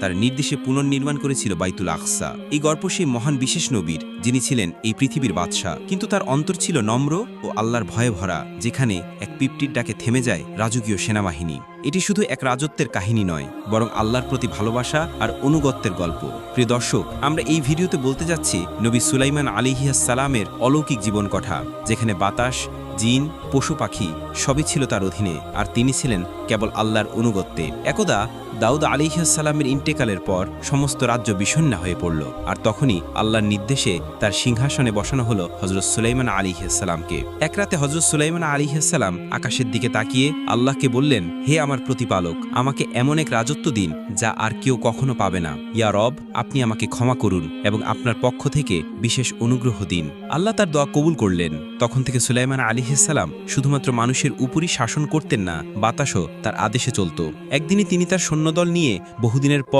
তার নির্দেশে পুনর্নির্মাণ করেছিল বাইতুল আকসা। এই গল্প সেই মহান বিশেষ নবীর, যিনি ছিলেন এই পৃথিবীর বাদশাহ, কিন্তু তার অন্তর ছিল নম্র ও আল্লাহর ভয়ে ভরা, যেখানে এক পিঁপড়ির ডাকে থেমে যায় রাজকীয় সেনাবাহিনী। এটি শুধু এক রাজত্বের কাহিনী নয়, বরং আল্লাহর প্রতি ভালোবাসা আর অনুগত্যের গল্প। প্রিয় দর্শক, আমরা এই ভিডিওতে বলতে যাচ্ছি নবী সুলাইমান আলাইহিস সালামের অলৌকিক জীবন কথা, যেখানে বাতাস, জিন, পশু পাখি সবই ছিল তার অধীনে, আর তিনি ছিলেন কেবল আল্লাহর অনুগত্যে। একদা দাউদ আলাইহিস সালামের ইন্তেকালের পর সমস্ত রাজ্য বিষণ্ণ হয়ে পড়ল, আর তখনই আল্লাহর নির্দেশে তার সিংহাসনে বসানো হলো হযরত সুলাইমান আলাইহিস সালামকে। এক রাতে হযরত সুলাইমান আলাইহিস সালাম আকাশের দিকে তাকিয়ে আল্লাহকে বললেন, হে আমার প্রতিপালক, আমাকে এমন এক রাজত্ব দিন যা আর কেউ কখনো পাবে না। ইয়া রব, আপনি আমাকে ক্ষমা করুন এবং আপনার পক্ষ থেকে বিশেষ অনুগ্রহ দিন। আল্লাহ তার দোয়া কবুল করলেন। তখন থেকে সুলাইমান আলাইহিস সালাম শুধুমাত্র মানুষের উপরই শাসন করতেন না, বাতাসও তার আদেশে চলত। একদিনই তিনি তার সৈন্যদল নিয়ে বহুদিনের পর